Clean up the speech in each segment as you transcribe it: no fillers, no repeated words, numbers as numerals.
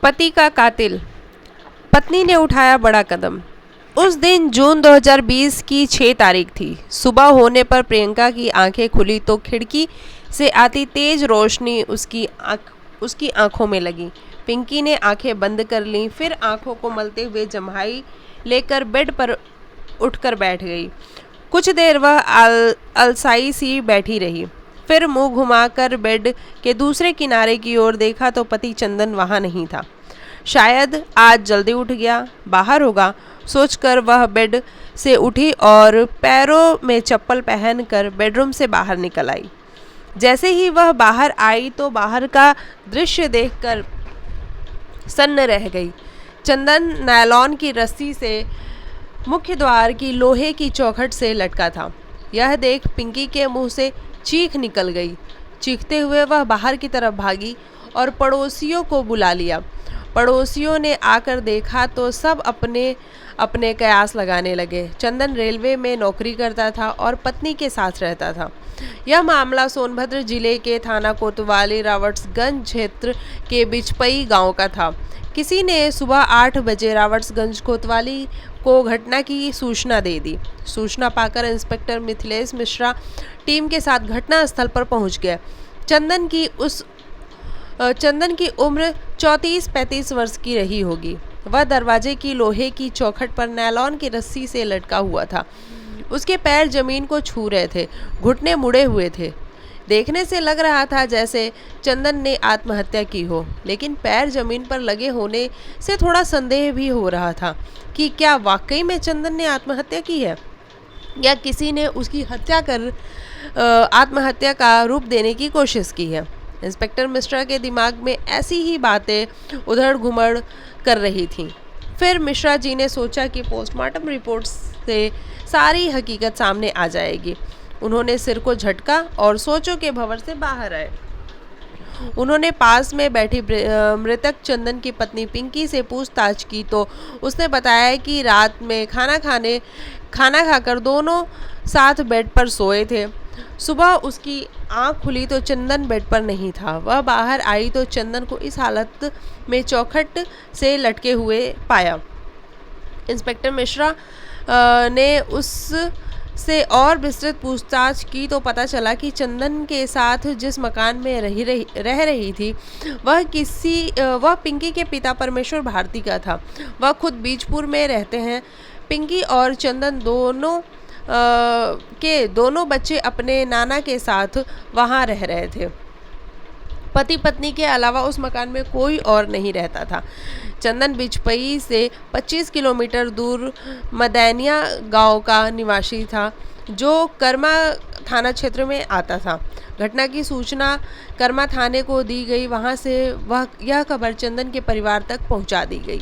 पति का कातिल, पत्नी ने उठाया बड़ा कदम। उस दिन जून 2020 की 6 तारीख थी। सुबह होने पर प्रियंका की आंखें खुली तो खिड़की से आती तेज रोशनी उसकी आंखों में लगी। पिंकी ने आंखें बंद कर लीं, फिर आंखों को मलते हुए जम्हाई लेकर बेड पर उठकर बैठ गई। कुछ देर वह अलसाई सी बैठी रही, फिर मुंह घुमाकर बेड के दूसरे किनारे की ओर देखा तो पति चंदन वहां नहीं था। शायद आज जल्दी उठ गया, बाहर होगा सोचकर वह बेड से उठी और पैरों में चप्पल पहनकर बेडरूम से बाहर निकल आई। जैसे ही वह बाहर आई तो बाहर का दृश्य देखकर सन्न रह गई। चंदन नायलॉन की रस्सी से मुख्य द्वार की लोहे की चौखट से लटका था। यह देख पिंकी के मुंह से चीख निकल गई। चीखते हुए वह बाहर की तरफ भागी और पड़ोसियों को बुला लिया। पड़ोसियों ने आकर देखा तो सब अपने अपने कयास लगाने लगे। चंदन रेलवे में नौकरी करता था और पत्नी के साथ रहता था। यह मामला सोनभद्र जिले के थाना कोतवाली रावट्सगंज क्षेत्र के बिचपई गांव का था। किसी ने सुबह 8 बजे रावट्सगंज कोतवाली को घटना की सूचना दे दी। सूचना पाकर इंस्पेक्टर मिथिलेश मिश्रा टीम के साथ घटना स्थल पर पहुंच गए। चंदन की उम्र 34-35 वर्ष की रही होगी। वह दरवाजे की लोहे की चौखट पर नायलॉन की रस्सी से लटका हुआ था। उसके पैर जमीन को छू रहे थे, घुटने मुड़े हुए थे। देखने से लग रहा था जैसे चंदन ने आत्महत्या की हो, लेकिन पैर जमीन पर लगे होने से थोड़ा संदेह भी हो रहा था कि क्या वाकई में चंदन ने आत्महत्या की है या किसी ने उसकी हत्या कर आत्महत्या का रूप देने की कोशिश की है। इंस्पेक्टर मिश्रा के दिमाग में ऐसी ही बातें उधड़ घुमड़ कर रही थीं। फिर मिश्रा जी ने सोचा कि पोस्टमार्टम रिपोर्ट से सारी हकीकत सामने आ जाएगी। उन्होंने सिर को झटका और सोचों के भंवर से बाहर आए। उन्होंने पास में बैठी मृतक चंदन की पत्नी पिंकी से पूछताछ की तो उसने बताया कि रात में खाना खाकर दोनों साथ बेड पर सोए थे। सुबह उसकी आंख खुली तो चंदन बेड पर नहीं था। वह बाहर आई तो चंदन को इस हालत में चौखट से लटके हुए पाया। इंस्पेक्टर मिश्रा ने उससे और विस्तृत पूछताछ की तो पता चला कि चंदन के साथ जिस मकान में रह रही थी वह पिंकी के पिता परमेश्वर भारती का था। वह खुद बीजपुर में रहते हैं। पिंकी और चंदन दोनों बच्चे अपने नाना के साथ वहां रह रहे थे। पति पत्नी के अलावा उस मकान में कोई और नहीं रहता था। चंदन बिचपई से 25 किलोमीटर दूर मदैनिया गांव का निवासी था, जो कर्मा थाना क्षेत्र में आता था। घटना की सूचना कर्मा थाने को दी गई। वहां से यह खबर चंदन के परिवार तक पहुंचा दी गई।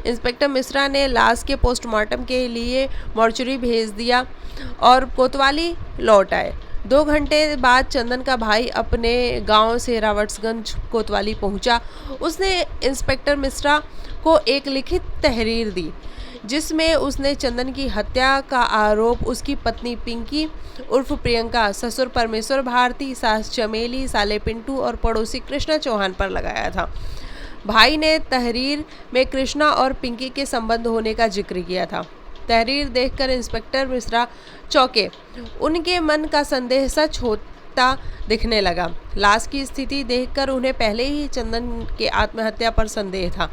इंस्पेक्टर मिश्रा ने लाश के पोस्टमार्टम के लिए मॉर्चरी भेज दिया और कोतवाली लौट आए। 2 घंटे बाद चंदन का भाई अपने गांव से रावट्सगंज कोतवाली पहुंचा। उसने इंस्पेक्टर मिश्रा को एक लिखित तहरीर दी, जिसमें उसने चंदन की हत्या का आरोप उसकी पत्नी पिंकी उर्फ प्रियंका, ससुर परमेश्वर भारती, सास चमेली, साले पिंटू और पड़ोसी कृष्णा चौहान पर लगाया था। भाई ने तहरीर में कृष्णा और पिंकी के संबंध होने का जिक्र किया था। तहरीर देखकर इंस्पेक्टर मिश्रा चौंके। उनके मन का संदेह सच होता दिखने लगा। लाश की स्थिति देखकर उन्हें पहले ही चंदन के आत्महत्या पर संदेह था।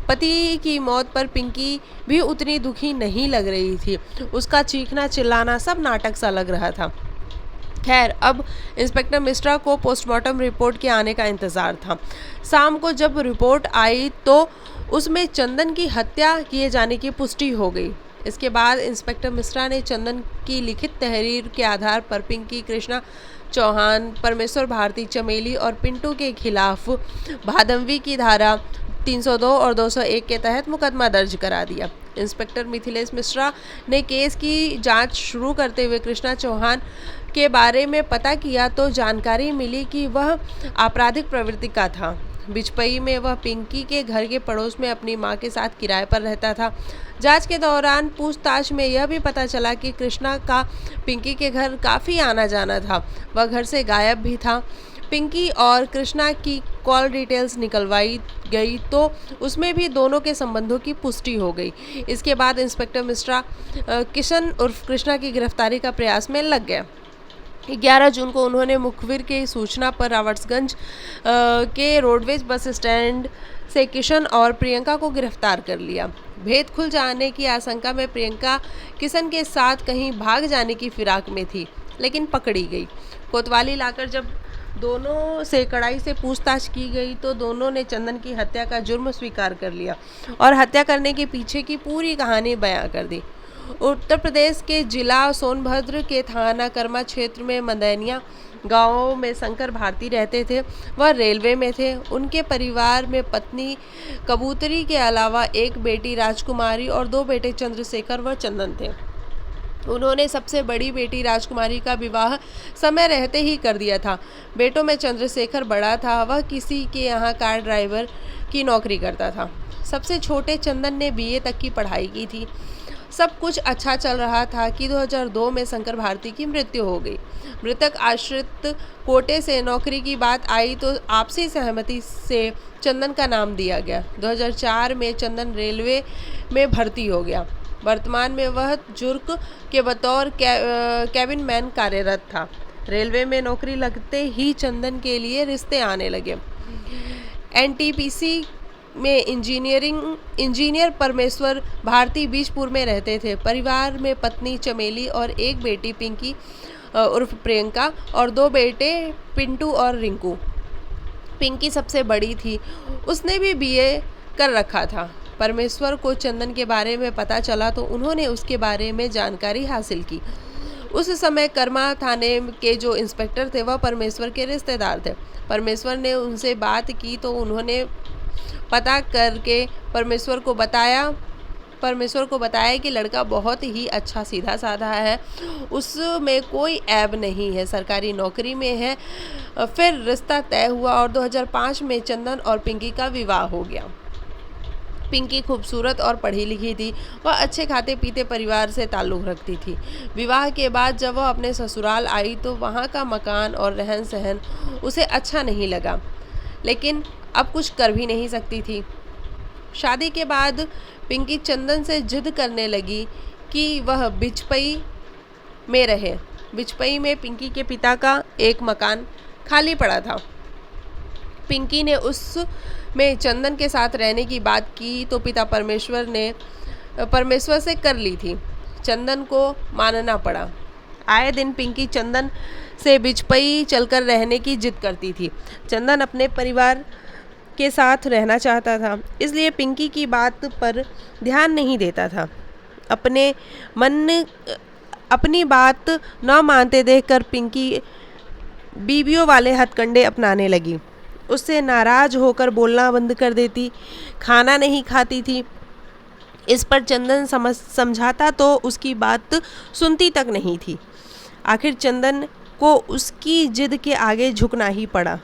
पति की मौत पर पिंकी भी उतनी दुखी नहीं लग रही थी। उसका चीखना चिल्लाना सब नाटक सा लग रहा था। खैर, अब इंस्पेक्टर मिश्रा को पोस्टमार्टम रिपोर्ट के आने का इंतज़ार था। शाम को जब रिपोर्ट आई तो उसमें चंदन की हत्या किए जाने की पुष्टि हो गई। इसके बाद इंस्पेक्टर मिश्रा ने चंदन की लिखित तहरीर के आधार पर पिंकी, कृष्णा चौहान, परमेश्वर भारती, चमेली और पिंटू के खिलाफ भादंवी की धारा 302 और 201 के तहत मुकदमा दर्ज करा दिया। इंस्पेक्टर मिथिलेश मिश्रा ने केस की जांच शुरू करते हुए कृष्णा चौहान के बारे में पता किया तो जानकारी मिली कि वह आपराधिक प्रवृत्ति का था। बिचपई में वह पिंकी के घर के पड़ोस में अपनी मां के साथ किराए पर रहता था। जांच के दौरान पूछताछ में यह भी पता चला कि कृष्णा का पिंकी के घर काफ़ी आना जाना था। वह घर से गायब भी था। पिंकी और कृष्णा की कॉल डिटेल्स निकलवाई गई तो उसमें भी दोनों के संबंधों की पुष्टि हो गई। इसके बाद इंस्पेक्टर मिश्रा किशन उर्फ कृष्णा की गिरफ्तारी का प्रयास में लग गया। 11 जून को उन्होंने मुखबिर की सूचना पर रावर्ट्सगंज के रोडवेज बस स्टैंड से किशन और प्रियंका को गिरफ्तार कर लिया। भेद खुल जाने की आशंका में प्रियंका किशन के साथ कहीं भाग जाने की फिराक में थी, लेकिन पकड़ी गई। कोतवाली लाकर जब दोनों से कड़ाई से पूछताछ की गई तो दोनों ने चंदन की हत्या का जुर्म स्वीकार कर लिया और हत्या करने के पीछे की पूरी कहानी बयां कर दी। उत्तर प्रदेश के जिला सोनभद्र के थाना कर्मा क्षेत्र में मंदैनिया गांव में शंकर भारती रहते थे। वह रेलवे में थे। उनके परिवार में पत्नी कबूतरी के अलावा एक बेटी राजकुमारी और 2 बेटे चंद्रशेखर व चंदन थे। उन्होंने सबसे बड़ी बेटी राजकुमारी का विवाह समय रहते ही कर दिया था। बेटों में चंद्रशेखर बड़ा था। वह किसी के यहाँ कार ड्राइवर की नौकरी करता था। सबसे छोटे चंदन ने BA तक की पढ़ाई की थी। सब कुछ अच्छा चल रहा था कि 2002 में शंकर भारती की मृत्यु हो गई। मृतक आश्रित कोटे से नौकरी की बात आई तो आपसी सहमति से चंदन का नाम दिया गया। 2004 में चंदन रेलवे में भर्ती हो गया। वर्तमान में वह जुर्क के बतौर कैबिन मैन कार्यरत था। रेलवे में नौकरी लगते ही चंदन के लिए रिश्ते आने लगे। NTPC में इंजीनियर परमेश्वर भारती बीजपुर में रहते थे। परिवार में पत्नी चमेली और एक बेटी पिंकी उर्फ प्रियंका और 2 बेटे पिंटू और रिंकू। पिंकी सबसे बड़ी थी। उसने भी BA कर रखा था। परमेश्वर को चंदन के बारे में पता चला तो उन्होंने उसके बारे में जानकारी हासिल की। उस समय कर्मा थाने के जो इंस्पेक्टर थे वह परमेश्वर के रिश्तेदार थे। परमेश्वर ने उनसे बात की तो उन्होंने पता करके परमेश्वर को बताया कि लड़का बहुत ही अच्छा सीधा साधा है, उसमें कोई ऐब नहीं है, सरकारी नौकरी में है। फिर रिश्ता तय हुआ और 2005 में चंदन और पिंकी का विवाह हो गया। पिंकी खूबसूरत और पढ़ी लिखी थी। वह अच्छे खाते पीते परिवार से ताल्लुक़ रखती थी। विवाह के बाद जब वह अपने ससुराल आई तो वहाँ का मकान और रहन सहन उसे अच्छा नहीं लगा, लेकिन अब कुछ कर भी नहीं सकती थी। शादी के बाद पिंकी चंदन से जिद करने लगी कि वह बिचपई में रहे। बिचपई में पिंकी के पिता का एक मकान खाली पड़ा था। पिंकी ने उसमें चंदन के साथ रहने की बात की तो पिता परमेश्वर से कर ली थी। चंदन को मानना पड़ा। आए दिन पिंकी चंदन से बिचपई चलकर रहने की जिद करती थी। चंदन अपने परिवार के साथ रहना चाहता था, इसलिए पिंकी की बात पर ध्यान नहीं देता था। अपनी बात न मानते देखकर पिंकी बीवियों वाले हथकंडे अपनाने लगी। उससे नाराज होकर बोलना बंद कर देती, खाना नहीं खाती थी। इस पर चंदन समझाता तो उसकी बात सुनती तक नहीं थी। आखिर चंदन को उसकी जिद के आगे झुकना ही पड़ा।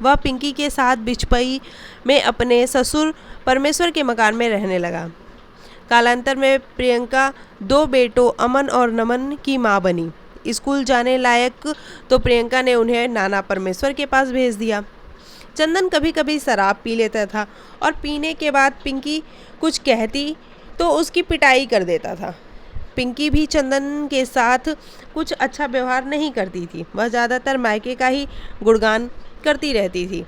वह पिंकी के साथ बिचपई में अपने ससुर परमेश्वर के मकान में रहने लगा। कालांतर में प्रियंका 2 बेटों अमन और नमन की मां बनी। स्कूल जाने लायक तो प्रियंका ने उन्हें नाना परमेश्वर के पास भेज दिया। चंदन कभी कभी शराब पी लेता था और पीने के बाद पिंकी कुछ कहती तो उसकी पिटाई कर देता था। पिंकी भी चंदन के साथ कुछ अच्छा व्यवहार नहीं करती थी। वह ज़्यादातर मायके का ही गुणगान करती रहती थी।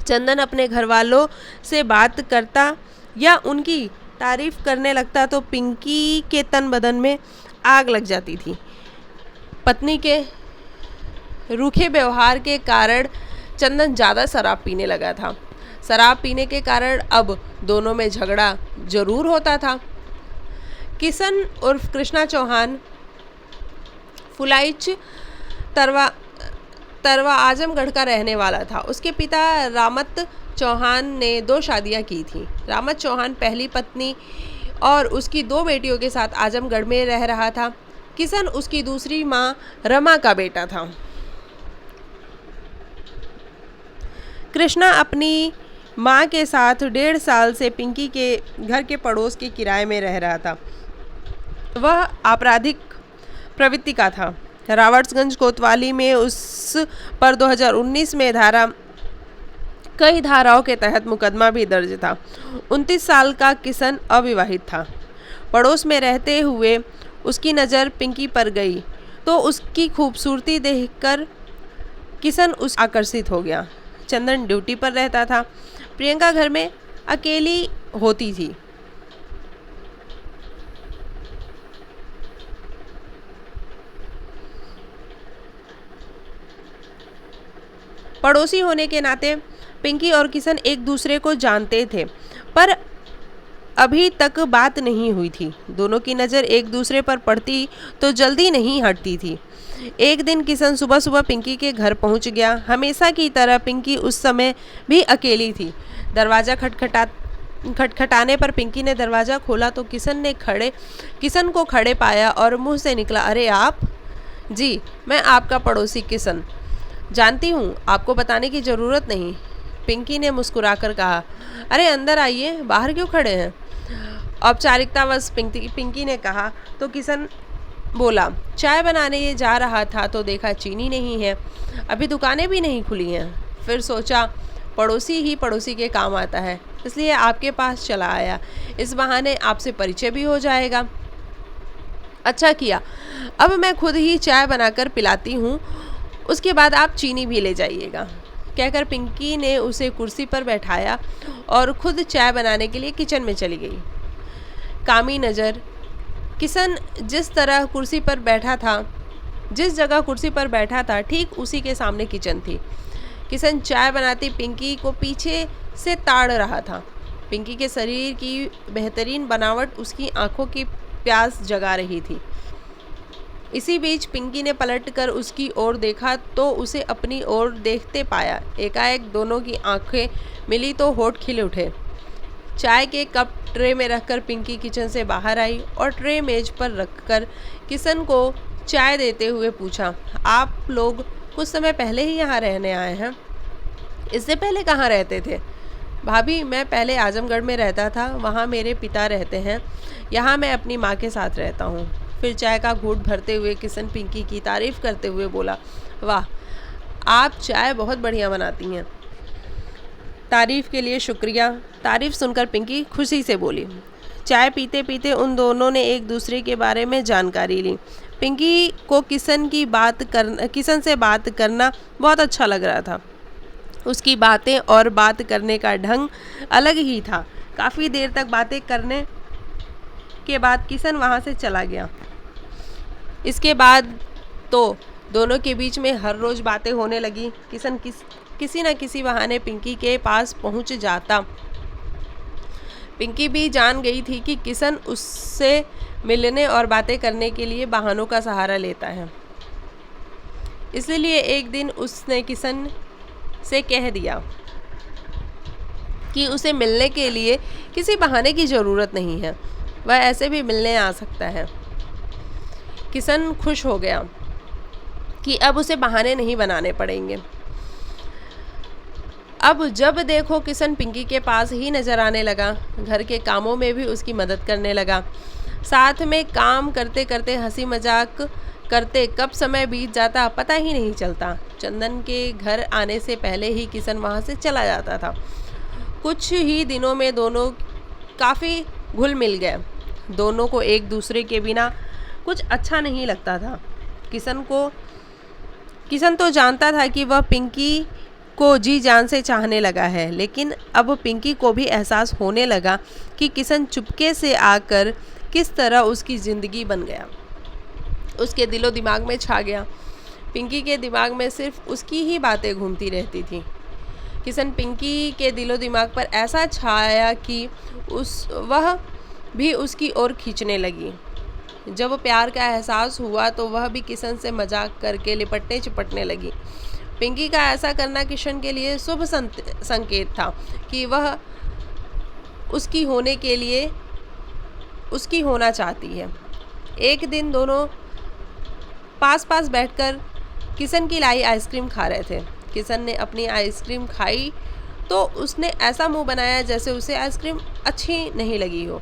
चंदन अपने घर वालों से बात करता या उनकी तारीफ करने लगता तो पिंकी के तन बदन में आग लग जाती थी। पत्नी के रूखे व्यवहार के कारण चंदन ज़्यादा शराब पीने लगा था। शराब पीने के कारण अब दोनों में झगड़ा जरूर होता था। किशन उर्फ कृष्णा चौहान फुलाइच तरवा आजमगढ़ का रहने वाला था। उसके पिता रामत चौहान ने 2 शादियां की थी। रामत चौहान पहली पत्नी और उसकी 2 बेटियों के साथ आजमगढ़ में रह रहा था। किशन उसकी दूसरी मां रमा का बेटा था। कृष्णा अपनी मां के साथ 1.5 साल से पिंकी के घर के पड़ोस के किराए में रह रहा था। वह आपराधिक प्रवृत्ति का था। रावर्ट्सगंज कोतवाली में उस पर 2019 में धारा कई धाराओं के तहत मुकदमा भी दर्ज था। 29 साल का किशन अविवाहित था। पड़ोस में रहते हुए उसकी नज़र पिंकी पर गई तो उसकी खूबसूरती देखकर किशन उस आकर्षित हो गया। चंदन ड्यूटी पर रहता था। प्रियंका घर में अकेली होती थी। पड़ोसी होने के नाते पिंकी और किशन एक दूसरे को जानते थे, पर अभी तक बात नहीं हुई थी। दोनों की नज़र एक दूसरे पर पड़ती तो जल्दी नहीं हटती थी। एक दिन किशन सुबह सुबह पिंकी के घर पहुंच गया। हमेशा की तरह पिंकी उस समय भी अकेली थी। दरवाज़ा खटखटाने पर पिंकी ने दरवाज़ा खोला तो किशन को खड़े पाया और मुंह से निकला, अरे आप? जी, मैं आपका पड़ोसी किशन। जानती हूँ, आपको बताने की ज़रूरत नहीं, पिंकी ने मुस्कुराकर कहा। अरे अंदर आइए, बाहर क्यों खड़े हैं? औपचारिकतावश पिंकी ने कहा तो किशन बोला, चाय बनाने जा रहा था तो देखा चीनी नहीं है, अभी दुकानें भी नहीं खुली हैं, फिर सोचा पड़ोसी ही पड़ोसी के काम आता है, इसलिए आपके पास चला आया। इस बहाने आपसे परिचय भी हो जाएगा। अच्छा किया, अब मैं खुद ही चाय बनाकर पिलाती हूँ, उसके बाद आप चीनी भी ले जाइएगा। कहकर पिंकी ने उसे कुर्सी पर बैठाया और खुद चाय बनाने के लिए किचन में चली गई। कामी नज़र किशन जिस जगह कुर्सी पर बैठा था ठीक उसी के सामने किचन थी। किशन चाय बनाती पिंकी को पीछे से ताड़ रहा था। पिंकी के शरीर की बेहतरीन बनावट उसकी आंखों की प्यास जगा रही थी। इसी बीच पिंकी ने पलटकर उसकी ओर देखा तो उसे अपनी ओर देखते पाया। एकाएक दोनों की आंखें मिली तो होठ खिल उठे। चाय के कप ट्रे में रखकर पिंकी किचन से बाहर आई और ट्रे मेज पर रखकर किशन को चाय देते हुए पूछा, आप लोग कुछ समय पहले ही यहाँ रहने आए हैं? इससे पहले कहाँ रहते थे? भाभी, मैं पहले आजमगढ़ में रहता था, वहाँ मेरे पिता रहते हैं, यहाँ मैं अपनी माँ के साथ रहता हूँ। फिर चाय का घूंट भरते हुए किशन पिंकी की तारीफ़ करते हुए बोला, वाह, आप चाय बहुत बढ़िया बनाती हैं। तारीफ़ के लिए शुक्रिया। तारीफ़ सुनकर पिंकी खुशी से बोली। चाय पीते पीते उन दोनों ने एक दूसरे के बारे में जानकारी ली। पिंकी को किशन से बात करना बहुत अच्छा लग रहा था। उसकी बातें और बात करने का ढंग अलग ही था। काफ़ी देर तक बातें करने के बाद किशन वहाँ से चला गया। इसके बाद तो दोनों के बीच में हर रोज़ बातें होने लगी। किशन किसी न किसी बहाने पिंकी के पास पहुँच जाता। पिंकी भी जान गई थी कि किशन उससे मिलने और बातें करने के लिए बहानों का सहारा लेता है। इसलिए एक दिन उसने किशन से कह दिया कि उसे मिलने के लिए किसी बहाने की ज़रूरत नहीं है, वह ऐसे भी मिलने आ सकता है। किशन खुश हो गया कि अब उसे बहाने नहीं बनाने पड़ेंगे। अब जब देखो किशन पिंकी के पास ही नज़र आने लगा। घर के कामों में भी उसकी मदद करने लगा। साथ में काम करते करते हंसी मजाक करते कब समय बीत जाता पता ही नहीं चलता। चंदन के घर आने से पहले ही किशन वहाँ से चला जाता था। कुछ ही दिनों में दोनों काफ़ी घुल मिल गए। दोनों को एक दूसरे के बिना कुछ अच्छा नहीं लगता था। किशन तो जानता था कि वह पिंकी को जी जान से चाहने लगा है, लेकिन अब पिंकी को भी एहसास होने लगा कि किशन चुपके से आकर किस तरह उसकी ज़िंदगी बन गया, उसके दिलो दिमाग में छा गया। पिंकी के दिमाग में सिर्फ उसकी ही बातें घूमती रहती थी। किशन पिंकी के दिलो दिमाग पर ऐसा छाया कि वह भी उसकी ओर खींचने लगी। जब प्यार का एहसास हुआ तो वह भी किशन से मजाक करके लिपटने चिपटने लगी। पिंकी का ऐसा करना किशन के लिए शुभ संकेत था कि वह उसकी होना चाहती है। एक दिन दोनों पास पास बैठकर किशन की लाई आइसक्रीम खा रहे थे। किशन ने अपनी आइसक्रीम खाई तो उसने ऐसा मुंह बनाया जैसे उसे आइसक्रीम अच्छी नहीं लगी हो।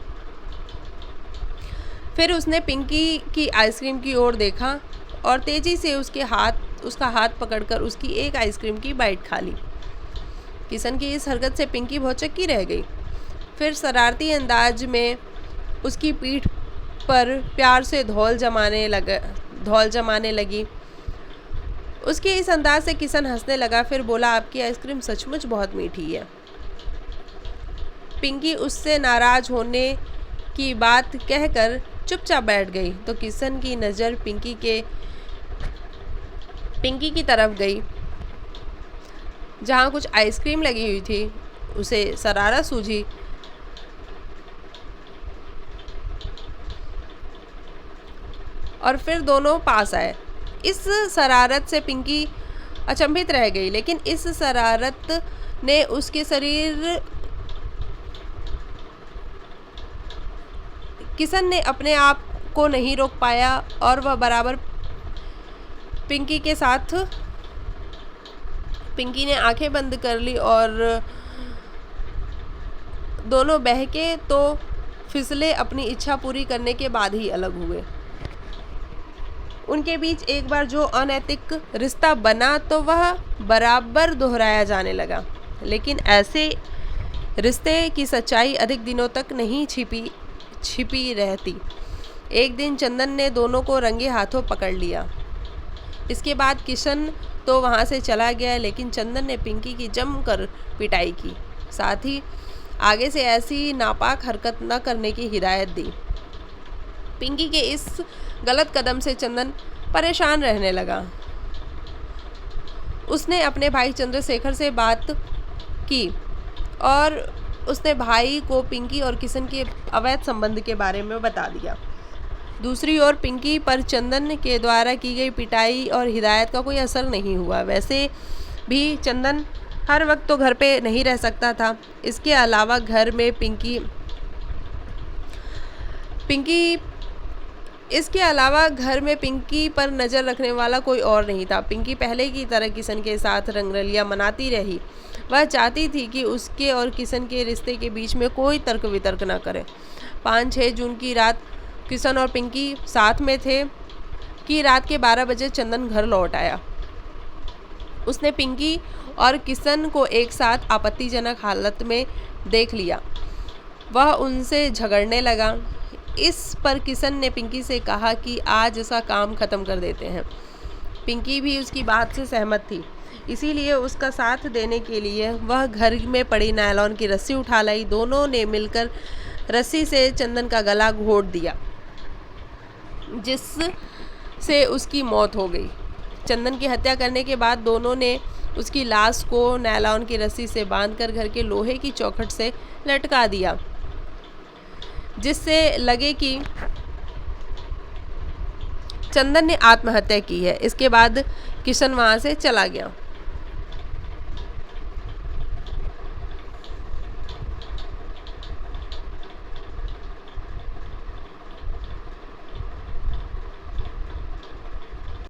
फिर उसने पिंकी की आइसक्रीम की ओर देखा और तेज़ी से उसका हाथ पकड़कर उसकी एक आइसक्रीम की बाइट खा ली। किशन की इस हरकत से पिंकी बहुत चक्की रह गई। फिर शरारती अंदाज में उसकी पीठ पर प्यार से धौल जमाने लगी। उसके इस अंदाज से किशन हंसने लगा, फिर बोला, आपकी आइसक्रीम सचमुच बहुत मीठी है। पिंकी उससे नाराज होने की बात कहकर चुपचाप बैठ गई तो किशन की नज़र पिंकी की तरफ गई जहाँ कुछ आइसक्रीम लगी हुई थी। उसे शरारत सूझी। और फिर दोनों पास आए। इस शरारत से पिंकी अचंभित रह गई, लेकिन इस शरारत ने उसके शरीर किशन ने अपने आप को नहीं रोक पाया और वह बराबर पिंकी के साथ। पिंकी ने आंखें बंद कर ली और दोनों बहके तो फिसले अपनी इच्छा पूरी करने के बाद ही अलग हुए। उनके बीच एक बार जो अनैतिक रिश्ता बना तो वह बराबर दोहराया जाने लगा, लेकिन ऐसे रिश्ते की सच्चाई अधिक दिनों तक नहीं छिपी रहती। एक दिन चंदन ने दोनों को रंगे हाथों पकड़ लिया। इसके बाद किशन तो वहाँ से चला गया, लेकिन चंदन ने पिंकी की जमकर पिटाई की, साथ ही आगे से ऐसी नापाक हरकत न करने की हिदायत दी। पिंकी के इस गलत कदम से चंदन परेशान रहने लगा। उसने अपने भाई चंद्रशेखर से बात की और उसने भाई को पिंकी और किशन के अवैध संबंध के बारे में बता दिया। दूसरी ओर पिंकी पर चंदन के द्वारा की गई पिटाई और हिदायत का कोई असर नहीं हुआ। वैसे भी चंदन हर वक्त तो घर पे नहीं रह सकता था। इसके अलावा घर में पिंकी पर नज़र रखने वाला कोई और नहीं था। पिंकी पहले की तरह किशन के साथ रंगरलियां मनाती रही। वह चाहती थी कि उसके और किशन के रिश्ते के बीच में कोई तर्क वितर्क न करे। 5-6 जून की रात किशन और पिंकी साथ में थे कि रात के 12 बजे चंदन घर लौट आया। उसने पिंकी और किशन को एक साथ आपत्तिजनक हालत में देख लिया। वह उनसे झगड़ने लगा। इस पर किशन ने पिंकी से कहा कि आज इसका काम ख़त्म कर देते हैं। पिंकी भी उसकी बात से सहमत थी, इसीलिए उसका साथ देने के लिए वह घर में पड़ी नायलॉन की रस्सी उठा लाई। दोनों ने मिलकर रस्सी से चंदन का गला घोट दिया, जिससे उसकी मौत हो गई। चंदन की हत्या करने के बाद दोनों ने उसकी लाश को नायलॉन की रस्सी से बांधकर घर के लोहे की चौखट से लटका दिया, जिससे लगे कि चंदन ने आत्महत्या की है। इसके बाद किशन वहाँ से चला गया।